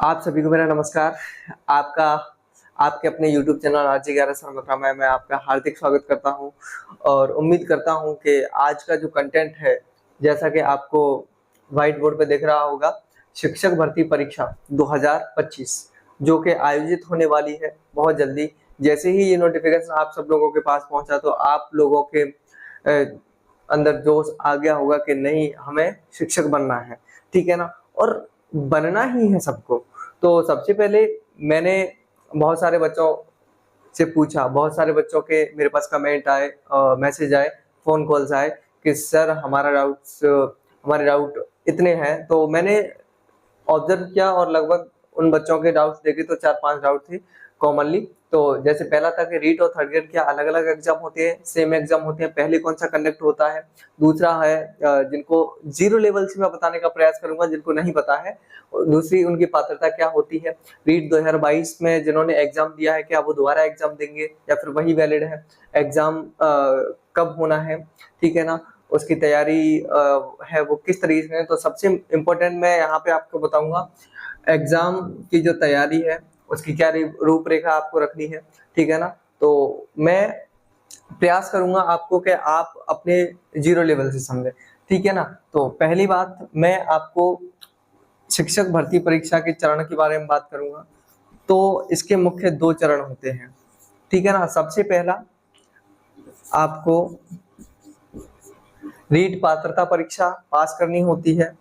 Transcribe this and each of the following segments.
आप सभी को मेरा नमस्कार। आपका आपके अपने यूट्यूब चैनल RJ 11 सर्वथा में मैं आपका हार्दिक स्वागत करता हूं और उम्मीद करता हूं कि आज का जो कंटेंट है, जैसा कि आपको व्हाइट बोर्ड पे दिख रहा होगा, शिक्षक भर्ती परीक्षा 2025 जो कि आयोजित होने वाली है बहुत जल्दी। जैसे ही ये नोटिफिकेशन आप सब लोगों के पास पहुंचा तो आप लोगों के अंदर जोश आ गया होगा कि नहीं, हमें शिक्षक बनना है, ठीक है ना। और बनना ही है सबको। तो सबसे पहले मैंने बहुत सारे बच्चों से पूछा, बहुत सारे बच्चों के मेरे पास कमेंट आए, मैसेज आए, फोन कॉल्स आए कि सर हमारे डाउट इतने हैं। तो मैंने ऑब्जर्व किया और लगभग उन बच्चों के डाउट्स देखे तो 4-5 डाउट थे कॉमनली। तो जैसे पहला था कि रीट और थर्ड ग्रेड क्या अलग अलग एग्जाम होते हैं, सेम एग्जाम होते हैं, पहले कौन सा कंडक्ट होता है। दूसरा है जिनको जीरो लेवल से मैं बताने का प्रयास करूंगा जिनको नहीं पता है, दूसरी उनकी पात्रता क्या होती है। रीट 2022 में जिन्होंने एग्जाम दिया है क्या वो दोबारा एग्जाम देंगे या फिर वही वैलिड है, एग्जाम कब होना है, ठीक है ना, उसकी तैयारी है वो किस तरीके से है। तो सबसे इम्पोर्टेंट मैं यहाँ पे आपको बताऊंगा एग्जाम की जो तैयारी है उसकी क्या रूपरेखा आपको रखनी है, ठीक है ना। तो मैं प्रयास करूंगा आपको कि आप अपने जीरो लेवल से समझें, ठीक है ना। तो पहली बात मैं आपको शिक्षक भर्ती परीक्षा के चरण के बारे में बात करूंगा। तो इसके मुख्य 2 चरण होते हैं, ठीक है ना। सबसे पहला आपको रीट पात्रता परीक्षा पास करनी होती है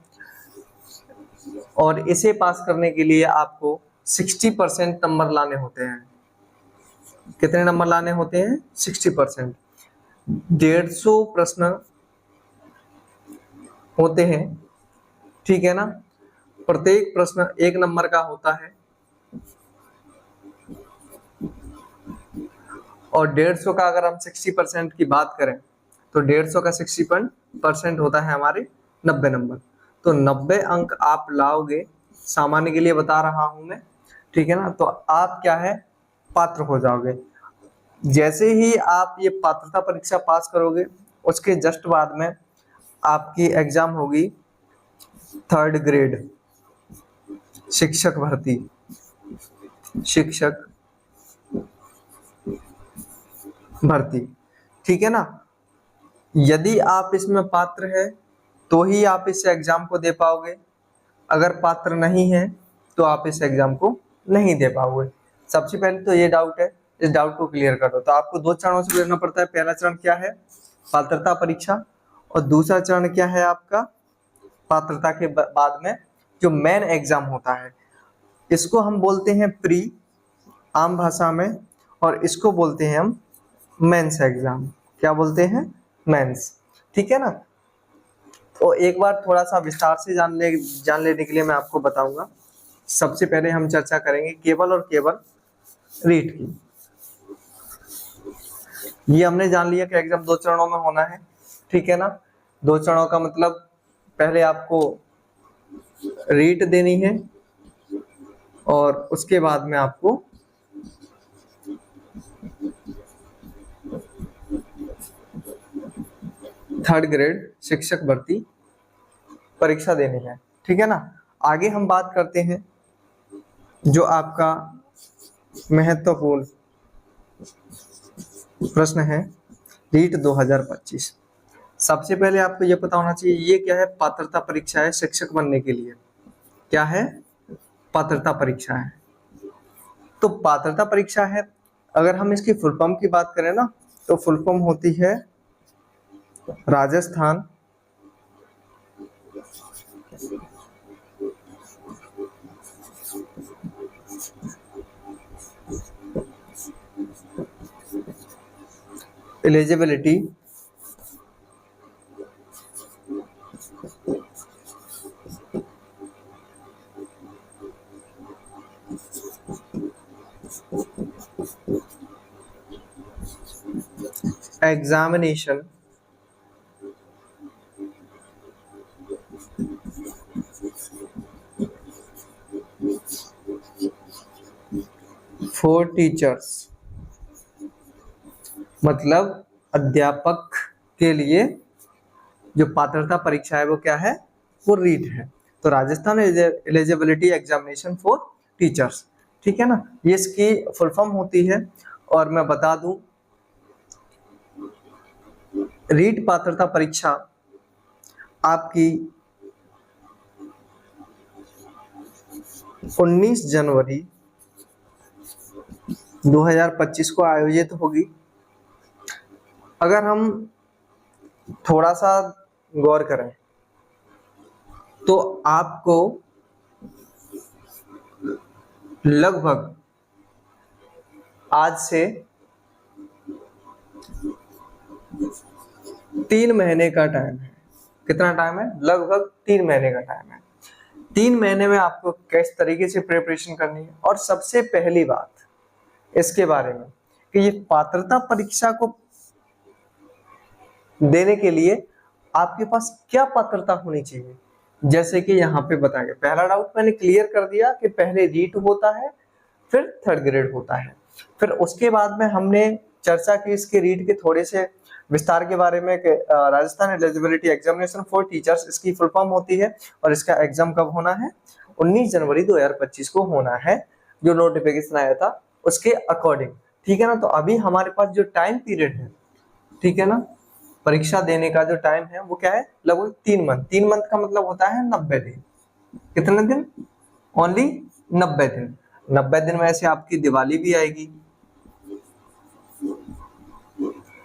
और इसे पास करने के लिए आपको 60% नंबर लाने होते हैं। कितने नंबर लाने होते हैं? 60%। 150 प्रश्न होते हैं, ठीक है ना। प्रत्येक प्रश्न 1 नंबर का होता है और 150 का अगर हम 60% की बात करें तो 150 का 60% होता है हमारे 90 नंबर। तो 90 अंक आप लाओगे, सामान्य के लिए बता रहा हूं मैं, ठीक है ना। तो आप क्या है, पात्र हो जाओगे। जैसे ही आप ये पात्रता परीक्षा पास करोगे उसके जस्ट बाद में आपकी एग्जाम होगी थर्ड ग्रेड शिक्षक भर्ती, शिक्षक भर्ती, ठीक है ना। यदि आप इसमें पात्र है तो ही आप इस एग्जाम को दे पाओगे, अगर पात्र नहीं है तो आप इस एग्जाम को नहीं दे पाओगे। सबसे पहले तो ये डाउट है, इस डाउट को क्लियर कर दो। तो आपको 2 चरणों से गुजरना पड़ता है। पहला चरण क्या है? पात्रता परीक्षा। और दूसरा चरण क्या है आपका? पात्रता के बाद में जो मेन एग्जाम होता है, इसको हम बोलते हैं प्री आम भाषा में, और इसको बोलते हैं हम मेंस एग्जाम। क्या बोलते हैं? मेंस, ठीक है ना। तो एक बार थोड़ा सा विस्तार से जान लेने के लिए मैं आपको बताऊंगा। सबसे पहले हम चर्चा करेंगे केवल और केवल रीट की। ये हमने जान लिया कि एग्जाम 2 चरणों में होना है, ठीक है ना। 2 चरणों का मतलब पहले आपको रीट देनी है और उसके बाद में आपको थर्ड ग्रेड शिक्षक भर्ती परीक्षा देनी है, ठीक है ना। आगे हम बात करते हैं जो आपका महत्वपूर्ण प्रश्न है, रीट 2025। सबसे पहले आपको यह पता होना चाहिए ये क्या है? पात्रता परीक्षा है शिक्षक बनने के लिए। क्या है? पात्रता परीक्षा है। तो पात्रता परीक्षा है, अगर हम इसकी फुल फॉर्म की बात करें ना तो फुल फॉर्म होती है Rajasthan eligibility examination for teachers, मतलब अध्यापक के लिए जो पात्रता परीक्षा है वो क्या है? वो रीट है। तो Rajasthan eligibility examination for teachers, ठीक है ना, ये इसकी फुल फॉर्म होती है। और मैं बता दूं, रीट पात्रता परीक्षा आपकी 19 जनवरी 2025 को आयोजित होगी। अगर हम थोड़ा सा गौर करें तो आपको लगभग आज से 3 महीने का टाइम है। कितना टाइम है? लगभग 3 महीने का टाइम है। 3 महीने में आपको किस तरीके से प्रिपरेशन करनी है। और सबसे पहली बात इसके बारे में कि ये पात्रता परीक्षा को देने के लिए आपके पास क्या पात्रता होनी चाहिए, जैसे कि यहाँ पे बताया गया। पहला डाउट मैंने क्लियर कर दिया कि पहले रीट होता है, फिर थर्ड ग्रेड होता है। फिर उसके बाद में हमने चर्चा की इसके रीट के थोड़े से विस्तार के बारे में कि Rajasthan eligibility examination for teachers इसकी फुल फॉर्म होती है और इसका एग्जाम कब होना है? 19 जनवरी 2025 को होना है, जो नोटिफिकेशन आया था उसके अकॉर्डिंग, ठीक है ना। तो अभी हमारे पास जो टाइम पीरियड है, ठीक है ना, परीक्षा देने का जो टाइम है वो क्या है? लगभग 3 मंथ। 3 मंथ का मतलब होता है 90 दिन। कितने दिन? ओनली 90 दिन। 90 दिन में से आपकी दिवाली भी आएगी,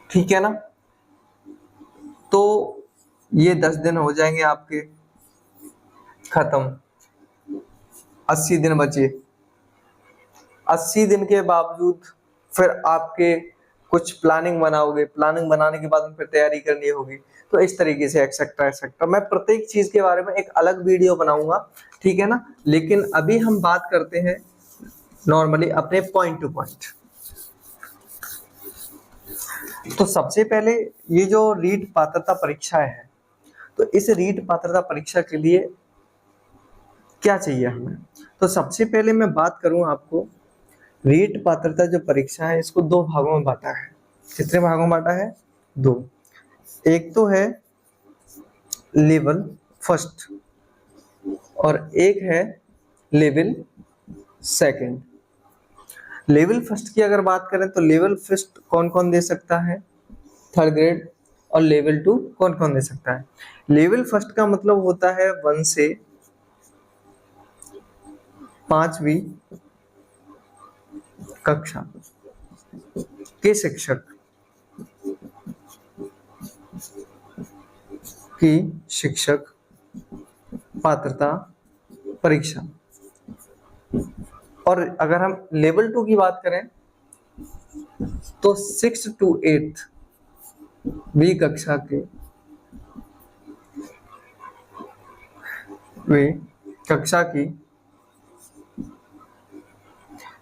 ठीक है ना। तो ये 10 दिन हो जाएंगे आपके खत्म। 80 दिन बचे। 80 दिन के बावजूद फिर आपके कुछ प्लानिंग बनाओगे, प्लानिंग बनाने के बाद फिर तैयारी करनी होगी। तो इस तरीके से एक्सेट्रा एक्सेट्रा। मैं प्रत्येक चीज के बारे में एक अलग वीडियो बनाऊंगा, ठीक है ना। लेकिन अभी हम बात करते हैं नॉर्मली अपने पॉइंट टू पॉइंट। तो सबसे पहले ये जो रीट पात्रता परीक्षा है, तो इस रीट पात्रता परीक्षा के लिए क्या चाहिए हमें? तो सबसे पहले मैं बात करूं आपको, रीट पात्रता जो परीक्षा है इसको 2 भागों में बांटा है। कितने भागों में बांटा है? 2। एक तो है लेवल फर्स्ट और एक है लेवल सेकंड। लेवल फर्स्ट की अगर बात करें तो लेवल फर्स्ट कौन कौन दे सकता है? Third grade. और लेवल 2 कौन कौन दे सकता है? लेवल फर्स्ट का मतलब होता है 1 से 5वीं कक्षा के शिक्षक की शिक्षक पात्रता परीक्षा। और अगर हम लेवल 2 की बात करें तो 6 to 8वीं कक्षा के वे कक्षा की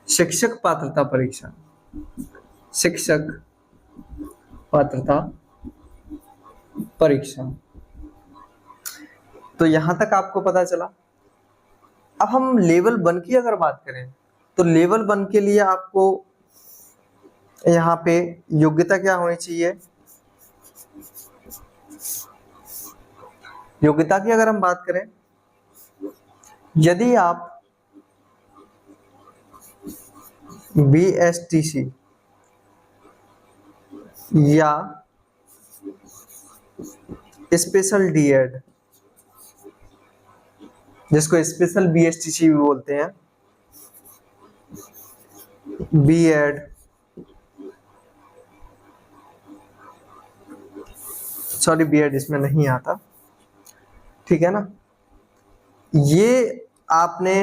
शिक्षक पात्रता परीक्षा। शिक्षक पात्रता परीक्षा। तो यहां तक आपको पता चला। अब हम लेवल 1 की अगर बात करें तो लेवल 1 के लिए आपको यहाँ पे योग्यता क्या होनी चाहिए? योग्यता की अगर हम बात करें, यदि आप BSTC या स्पेशल DED, जिसको स्पेशल BSTC भी बोलते हैं, BEd, सॉरी BEd इसमें नहीं आता, ठीक है ना। ये आपने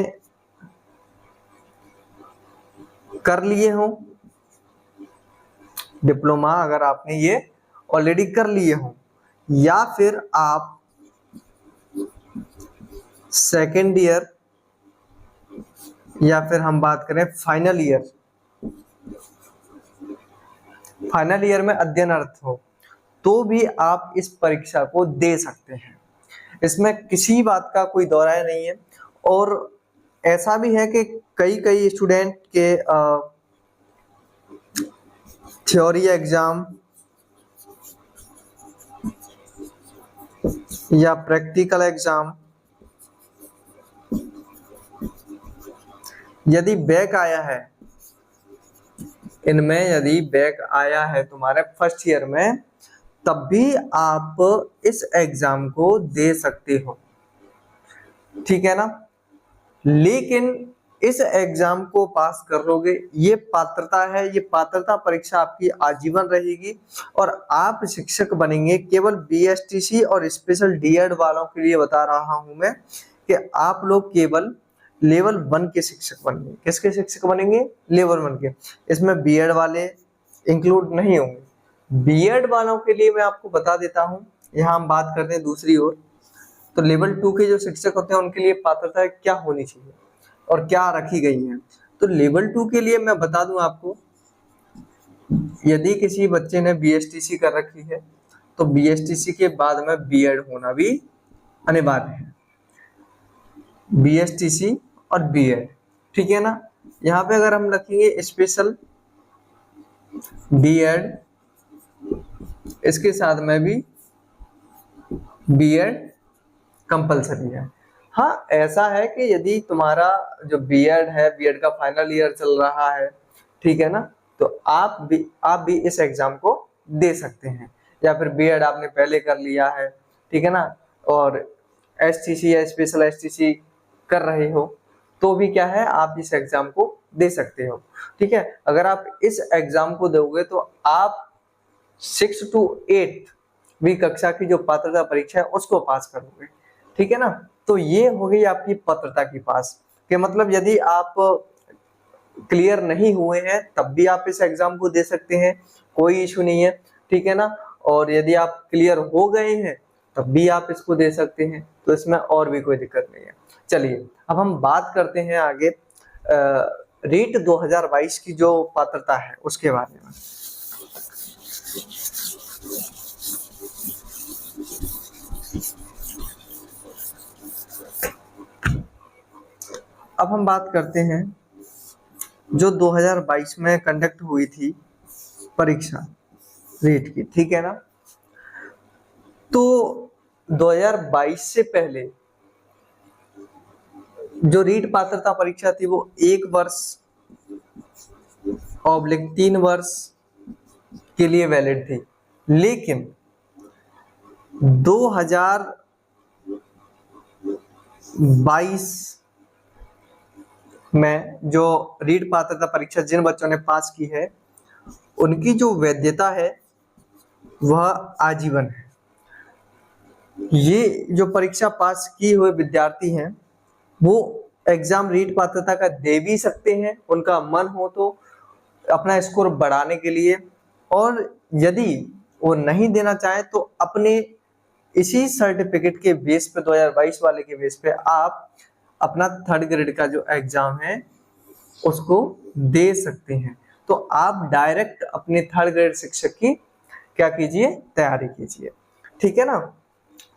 कर लिए हो, डिप्लोमा अगर आपने ये ऑलरेडी कर लिए हो, या फिर आप सेकेंड ईयर या फिर हम बात करें फाइनल ईयर में अध्ययनरत हो, तो भी आप इस परीक्षा को दे सकते हैं। इसमें किसी बात का कोई दोहराया नहीं है। और ऐसा भी है कि कई स्टूडेंट के थ्योरी एग्जाम या प्रैक्टिकल एग्जाम यदि बैक आया है, इनमें यदि बैक आया है तुम्हारे फर्स्ट ईयर में, तब भी आप इस एग्जाम को दे सकते हो, ठीक है ना। लेकिन इस एग्जाम को पास कर लोगे, ये पात्रता है, ये पात्रता परीक्षा आपकी आजीवन रहेगी और आप शिक्षक बनेंगे। केवल बीएसटीसी और स्पेशल डीएड वालों के लिए बता रहा हूं मैं कि आप लोग केवल लेवल 1 के शिक्षक बनेंगे। किसके शिक्षक बनेंगे? लेवल 1 के। इसमें बीएड वाले इंक्लूड नहीं होंगे। बीएड वालों के लिए मैं आपको बता देता हूं, यहाँ हम बात करते हैं दूसरी ओर। तो लेवल 2 के जो शिक्षक होते हैं उनके लिए पात्रता क्या होनी चाहिए और क्या रखी गई है। तो लेवल 2 के लिए मैं बता दूं आपको, यदि किसी बच्चे ने बीएसटीसी कर रखी है तो बीएसटीसी के बाद में बीएड होना भी अनिवार्य है। बीएसटीसी और बीएड, ठीक है ना। यहाँ पे अगर हम रखेंगे स्पेशल बीएड, इसके साथ में भी बीएड कंपलसरी है। हाँ, ऐसा है कि यदि तुम्हारा जो बीएड है, बीएड का फाइनल ईयर चल रहा है, ठीक है ना, तो आप भी इस एग्जाम को दे सकते हैं। या फिर बीएड आपने पहले कर लिया है, ठीक है ना, और एसटीसी या स्पेशल एसटीसी कर रहे हो, तो भी क्या है, आप इस एग्जाम को दे सकते हो, ठीक है। अगर आप इस एग्जाम को दोगे तो आप 6 to 8वीं कक्षा की जो पात्रता परीक्षा है उसको पास करोगे, ठीक है ना। तो ये हो गई आपकी पात्रता की पास के मतलब, यदि आप क्लियर नहीं हुए हैं तब भी आप इस एग्जाम को दे सकते हैं, कोई इशू नहीं है, ठीक है ना। और यदि आप क्लियर हो गए हैं तब भी आप इसको दे सकते हैं, तो इसमें और भी कोई दिक्कत नहीं है। चलिए अब हम बात करते हैं आगे रीट 2022 की जो पात्रता है उसके बारे में। अब हम बात करते हैं जो 2022 में कंडक्ट हुई थी परीक्षा रीट की, ठीक है ना। तो 2022 से पहले जो रीट पात्रता परीक्षा थी वो 1 वर्ष ऑब्लिक 3 वर्ष के लिए वैलिड थी। लेकिन 2022 में जो रीट पात्रता परीक्षा जिन बच्चों ने पास की है उनकी जो वैधता है वह आजीवन है। ये जो परीक्षा पास किए हुए विद्यार्थी हैं वो एग्जाम रीट पात्रता का दे भी सकते हैं, उनका मन हो तो अपना स्कोर बढ़ाने के लिए, और यदि वो नहीं देना चाहे तो अपने इसी सर्टिफिकेट के बेस पे 2022 वाले के बेस पे आप अपना 3rd ग्रेड का जो एग्जाम है उसको दे सकते हैं। तो आप डायरेक्ट अपने 3rd ग्रेड शिक्षक की क्या कीजिए, तैयारी कीजिए, ठीक है ना।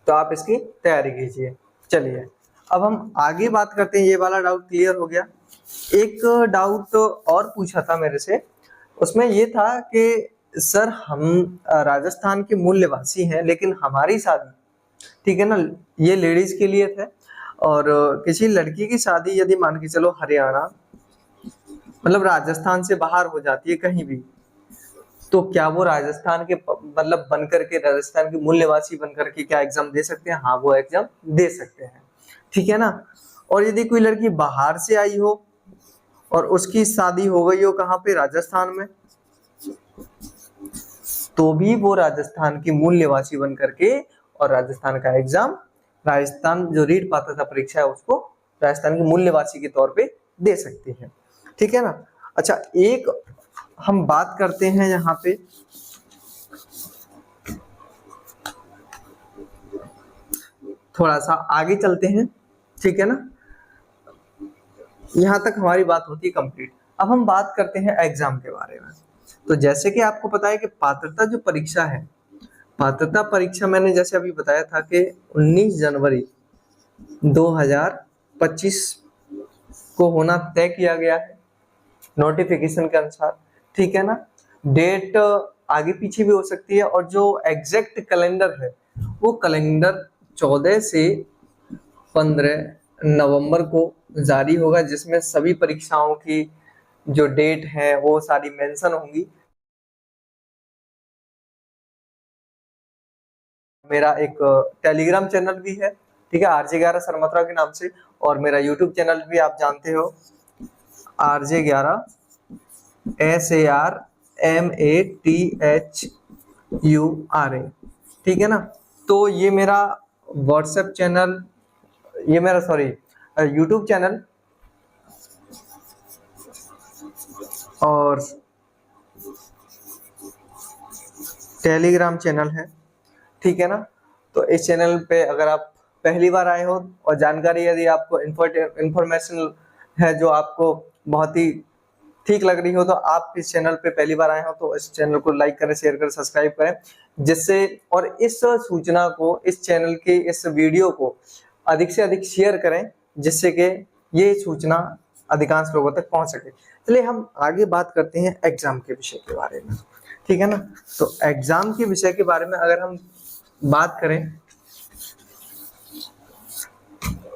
तो आप इसकी तैयारी कीजिए। चलिए अब हम आगे बात करते हैं। ये वाला डाउट क्लियर हो गया। एक डाउट और पूछा था मेरे से, उसमें ये था कि सर हम राजस्थान के मूल निवासी हैं लेकिन हमारी शादी, ठीक है ना, ये लेडीज के लिए थे, और किसी लड़की की शादी यदि मान के चलो हरियाणा मतलब राजस्थान से बाहर हो जाती है कहीं भी, तो क्या वो राजस्थान के मतलब बनकर के, राजस्थान के मूल निवासी बनकर के क्या एग्जाम दे सकते हैं? हाँ, वो एग्जाम दे सकते हैं, ठीक है ना। और यदि कोई लड़की बाहर से आई हो और उसकी शादी हो गई हो कहाँ पे, राजस्थान में, तो भी वो राजस्थान की मूल निवासी बन करके और राजस्थान का एग्जाम, राजस्थान जो रीट पात्रता परीक्षा है उसको राजस्थान के मूल निवासी के तौर पे दे सकती है, ठीक है ना। अच्छा, एक हम बात करते हैं यहाँ पे थोड़ा सा आगे चलते हैं, ठीक है ना। यहाँ तक हमारी बात होती है कंप्लीट। अब हम बात करते हैं एग्जाम के बारे में। तो जैसे कि आपको पता है कि पात्रता जो परीक्षा है, पात्रता परीक्षा मैंने जैसे अभी बताया था कि 19 जनवरी 2025 को होना तय किया गया है नोटिफिकेशन के अनुसार, ठीक है ना। डेट आगे पीछे भी हो सकती है, और जो एग्जैक्ट कैलेंडर है वो कैलेंडर 14 से 15 नवंबर को जारी होगा, जिसमें सभी परीक्षाओं की जो डेट है वो सारी मेंशन होंगी। मेरा एक टेलीग्राम चैनल भी है, ठीक है, RJ11 सरमत्रा के नाम से, और मेरा यूट्यूब चैनल भी आप जानते हो, RJ11 SARMATHURA, ठीक है ना। तो ये मेरा व्हाट्सएप चैनल, ये मेरा सॉरी यूट्यूब चैनल और टेलीग्राम चैनल है, ठीक है ना। तो इस चैनल पे अगर आप पहली बार आए हो और जानकारी यदि आपको इंफॉर्मेशन है जो आपको बहुत ही ठीक लग रही हो, तो आप इस चैनल पे पहली बार आए हो तो इस चैनल को लाइक करें, शेयर करें, सब्सक्राइब करें, जिससे और इस सूचना को, इस चैनल के इस वीडियो को अधिक से अधिक शेयर करें, जिससे कि ये सूचना अधिकांश लोगों तक पहुंच सके। चलिए हम आगे बात करते हैं एग्जाम के विषय के बारे में, ठीक है ना। तो एग्जाम के विषय के बारे में अगर हम बात करें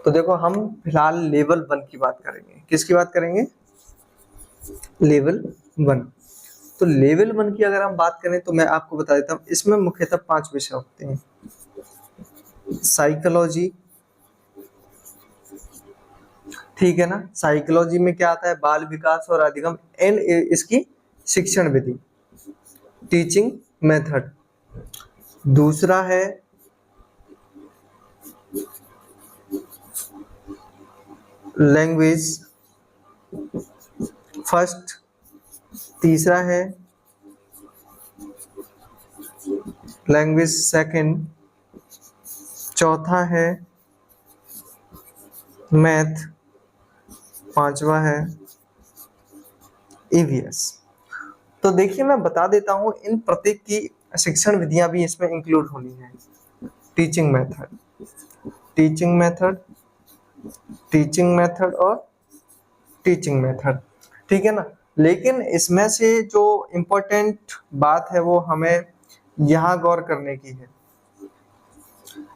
तो देखो, हम फिलहाल लेवल 1 की बात करेंगे। किसकी बात करेंगे? लेवल 1। तो लेवल 1 की अगर हम बात करें तो मैं आपको बता देता हूँ, इसमें मुख्यतः 5 विषय होते हैं। साइकोलॉजी, ठीक है ना। साइकोलॉजी में क्या आता है? बाल विकास और अधिगम एंड इसकी शिक्षण विधि, टीचिंग मेथड। दूसरा है लैंग्वेज फर्स्ट। तीसरा है लैंग्वेज सेकंड। चौथा है मैथ। पांचवा है ईवीएस। तो देखिए मैं बता देता हूं, इन प्रत्येक की शिक्षण विधियां भी इसमें इंक्लूड होनी है। Teaching method, teaching method, teaching method और टीचिंग मेथड, ठीक है ना। लेकिन इसमें से जो इम्पोर्टेंट बात है वो हमें यहाँ गौर करने की है।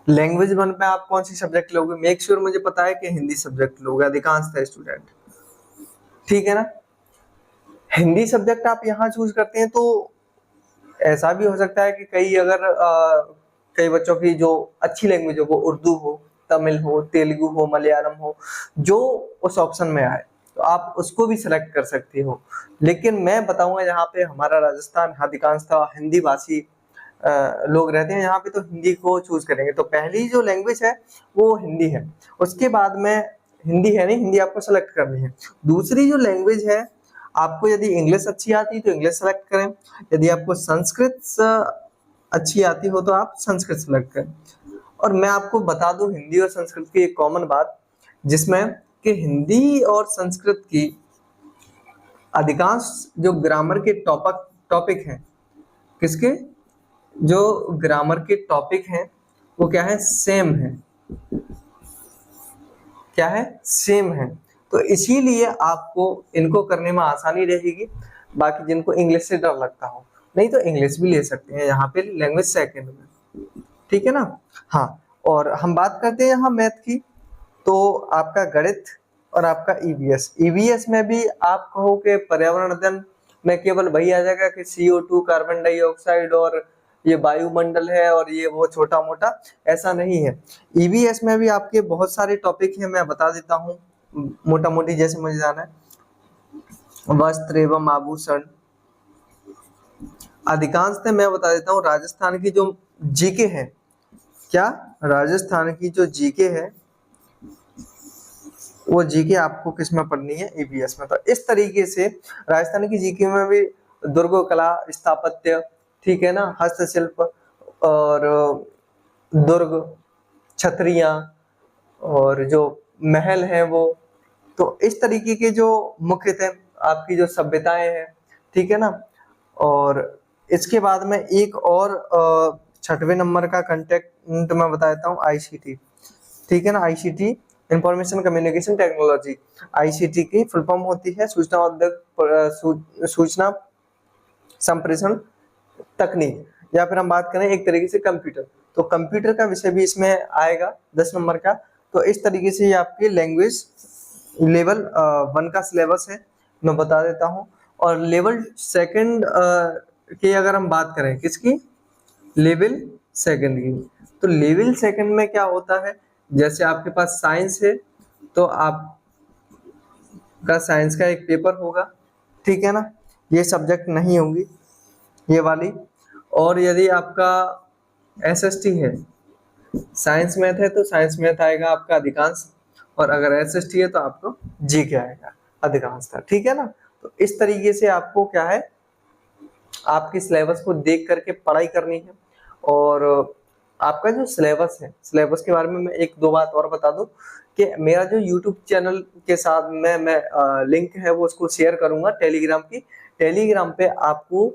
लैंग्वेज 1 में आप कौन सी सब्जेक्ट लोगे? मेक श्योर मुझे पता है कि हिंदी सब्जेक्ट लोगे अधिकांशतः स्टूडेंट, ठीक है ना। हिंदी सब्जेक्ट आप यहाँ चूज करते हैं तो ऐसा भी हो सकता है कि कई बच्चों की जो अच्छी लैंग्वेज हो, वो उर्दू हो, तमिल हो, तेलुगु हो, मलयालम हो, जो उस ऑप्शन में आए तो आप उसको भी सिलेक्ट कर सकते हो। लेकिन मैं बताऊंगा, यहाँ पे हमारा राजस्थान अधिकांशतः हिंदी भाषी लोग रहते हैं, यहाँ पे तो हिंदी को चूज करेंगे। तो पहली जो लैंग्वेज है वो हिंदी है, उसके बाद में हिंदी है नहीं, हिंदी आपको सेलेक्ट करनी है। दूसरी जो लैंग्वेज है, आपको यदि इंग्लिश अच्छी आती है तो इंग्लिश सेलेक्ट करें, यदि आपको संस्कृत अच्छी आती हो तो आप संस्कृत सेलेक्ट करें। और मैं आपको बता दूं हिंदी और संस्कृत की एक कॉमन बात, जिसमें कि हिंदी और संस्कृत की अधिकांश जो ग्रामर के टॉपिक हैं, किसके? जो ग्रामर के टॉपिक हैं वो क्या है? सेम है। क्या है? सेम है। तो इसीलिए आपको इनको करने में आसानी रहेगी। बाकी जिनको इंग्लिश से डर लगता हो, नहीं तो इंग्लिश भी ले सकते हैं यहाँ पे लैंग्वेज सेकंड में, ठीक है ना। हाँ, और हम बात करते हैं यहाँ मैथ की, तो आपका गणित और आपका ईवीएस। ईवीएस में भी आप कहो कि पर्यावरण अध्ययन में केवल वही आ जाएगा कि CO2, कार्बन डाइऑक्साइड और ये वायुमंडल है और ये वो छोटा मोटा, ऐसा नहीं है। ईवीएस में भी आपके बहुत सारे टॉपिक हैं, मैं बता देता हूँ मोटा मोटी, जैसे मुझे जाना है। वस्त्र एवं आभूषण, अधिकांशतः मैं बता देता हूँ राजस्थान की जो जीके है, क्या राजस्थान की जो जीके है वो जीके आपको किस में पढ़नी है? ईवीएस में। तो इस तरीके से राजस्थान की जीके में भी दुर्ग कला, स्थापत्य, ठीक है ना, हस्तशिल्प और दुर्ग, छतरियां और जो महल हैं वो, तो इस तरीके के जो मुख्यतः आपकी जो सभ्यताएं हैं, ठीक है ना। और इसके बाद में एक और 6वें नंबर का कंटेंट मैं बता देता हूँ, आईसीटी, ठीक है ना। ICT information communication technology, ICT की फुल फॉर्म होती है सूचना संप्रेषण तकनीक, या फिर हम बात करें एक तरीके से कंप्यूटर, तो कंप्यूटर का विषय भी इसमें आएगा 10 नंबर का। तो इस तरीके से ये आपकी लैंग्वेज लेवल 1 का सिलेबस है, मैं बता देता हूँ। और लेवल सेकंड की अगर हम बात करें, किसकी? लेवल सेकंड की। तो लेवल सेकंड में क्या होता है, जैसे आपके पास साइंस है तो आपका साइंस का एक पेपर होगा, ठीक है ना, ये सब्जेक्ट नहीं होंगी ये वाली। और यदि आपका एसएसटी है, साइंस मैथ है तो साइंस मैथ आएगा आपका अधिकांश, और अगर एसएसटी है तो आपको जीके आएगा अधिकांश था, ठीक है ना। तो इस तरीके से आपको क्या है, आपके सिलेबस को देख करके पढ़ाई करनी है। और आपका जो सिलेबस है, सिलेबस के बारे में मैं एक दो बात और बता दूं कि मेरा जो यूट्यूब चैनल के साथ मैं लिंक है वो उसको शेयर करूंगा टेलीग्राम की। टेलीग्राम पे आपको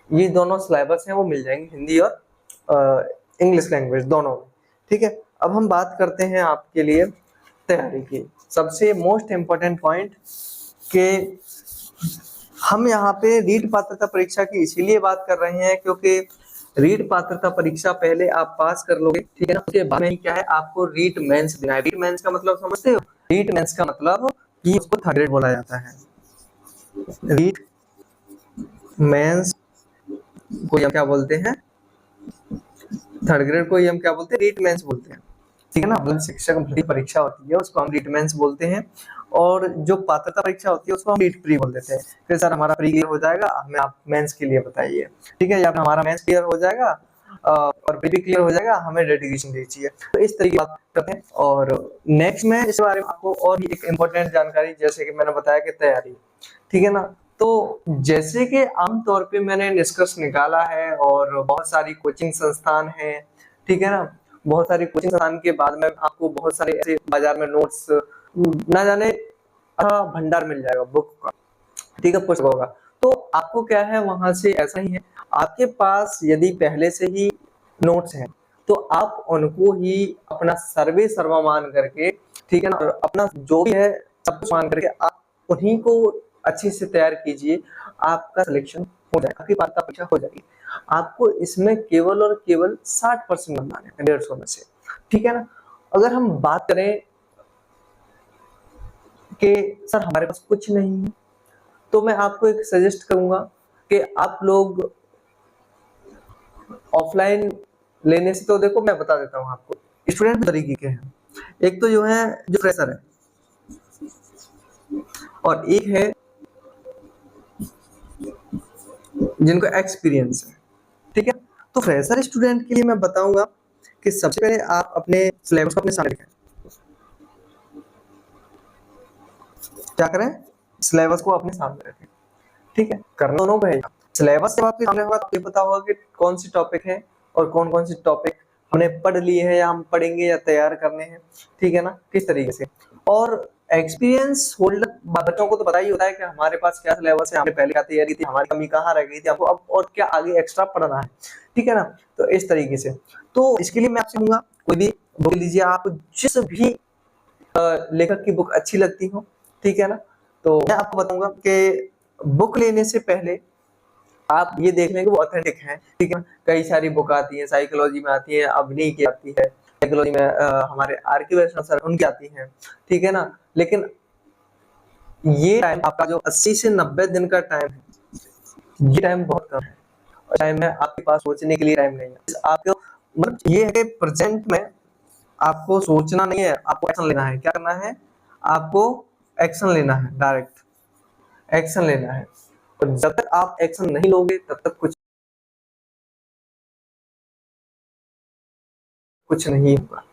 ये दोनों सिलेबस हैं वो मिल जाएंगे, हिंदी और इंग्लिश लैंग्वेज दोनों में, ठीक है। अब हम बात करते हैं आपके लिए तैयारी की। सबसे मोस्ट इम्पोर्टेंट पॉइंट के हम यहाँ पे रीट पात्रता परीक्षा की इसीलिए बात कर रहे हैं क्योंकि रीट पात्रता परीक्षा पहले आप पास कर लोगे, ठीक है ना, उसके बाद में क्या है, आपको रीट मेंस देना है। रीट मेंस का मतलब समझते हो? रीट मेंस का मतलब कि उसको थर्ड ग्रेड बोला जाता है। रीट मेंस को हम क्या बोलते हैं? थर्ड ग्रेड को ही हम क्या बोलते हैं? रीट मेंस बोलते हैं, ठीक है ना। मतलब शिक्षक भर्ती परीक्षा होती है उसको हम रीट मेंस बोलते हैं, और जो पात्रता परीक्षा होती है उसको हम रीट प्री बोल देते हैं। फिर सर हमारा प्री क्लियर हो जाएगा, हमें आप मेंस के लिए बताइए, ठीक है, या फिर हमारा मेंस क्लियर हो जाएगा और प्री भी क्लियर हो जाएगा, हमें डेडिकेशन दीजिए। तो इस तरीके की बात करते हैं। और नेक्स्ट में इस बारे में आपको और भी एक इम्पोर्टेंट जानकारी, जैसे कि मैंने बताया कि तैयारी, ठीक है ना। तो जैसे कि आमतौर पे मैंने निष्कर्ष निकाला है और बहुत सारी कोचिंग संस्थान हैं, ठीक है ना, बहुत सारी कोचिंग संस्थान के बाद में आपको बहुत सारे ऐसे बाजार में नोट्स ना जाने भंडार मिल जाएगा बुक का, ठीक है, पुस्तक होगा। तो आपको क्या है, वहां से ऐसा ही है, आपके पास यदि पहले से ही नोट्स हैं तो आप उनको ही अपना सर्वे सर्वा मान करके, ठीक है ना, और अपना जो भी है सब कुछ मान करके आप उन्हीं को अच्छे से तैयार कीजिए, आपका सिलेक्शन हो जाएगा, आपकी पात्रता परीक्षा हो जाएगी। आपको इसमें केवल और केवल 60% नंबर आने हैं 150 में से, ठीक है ना। अगर हम बात करें कि सर हमारे पास कुछ नहीं है, तो मैं आपको एक सजेस्ट करूंगा कि आप लोग ऑफलाइन लेने से, तो देखो मैं बता देता हूँ आपको, स्टूडेंट तरीके के हैं। एक तो जो है जो फ्रेशर है, और एक है जिनको एक्सपीरियंस है, ठीक है। तो फ्रेशर स्टूडेंट के लिए मैं बताऊंगा कि सबसे पहले आप अपने सिलेबस को अपने सामने रखें। क्या करें? सिलेबस को अपने सामने रखें, ठीक है, करना दोनों का है। सिलेबस जब आपके सामने होगा तो ये पता होगा कि कौन सी टॉपिक है और कौन कौन सी टॉपिक हमने पढ़ लिए हैं या हम पढ़ेंगे या तैयार करने हैं, ठीक है ना, किस तरीके से। और एक्सपीरियंस होल्डर बच्चों को तो पता ही होता है कि हमारे पास क्या सिलेबस है, हमने पहले क्या तैयारी की थी, हमारी कमी कहाँ रह गई थी, आपको अब और क्या आगे एक्स्ट्रा पढ़ना है, ठीक है ना। तो इस तरीके से, तो इसके लिए मैं आपसे कहूंगा कोई भी बुक लीजिए, आप जिस भी लेखक की बुक अच्छी लगती हो, ठीक है ना। तो मैं आपको बताऊंगा कि बुक लेने से पहले आप ये देख लें कि वो ऑथेंटिक है, ठीक है ना। कई सारी बुक आती है, साइकोलॉजी में आती है, अवनी की आती है, साइकोलॉजी में हमारे आर.के. वैष्णव सर उनकी आती है, ठीक है ना। लेकिन ये टाइम आपका जो 80 से 90 दिन का टाइम है, ये टाइम बहुत कम है, और टाइम है आपके पास सोचने के लिए टाइम नहीं है आपको। मतलब ये है कि प्रेजेंट में आपको सोचना नहीं है, आपको एक्शन लेना है। क्या करना है? आपको एक्शन लेना है, डायरेक्ट एक्शन लेना है। और जब तक आप एक्शन नहीं लोगे तब तक कुछ नहीं होगा।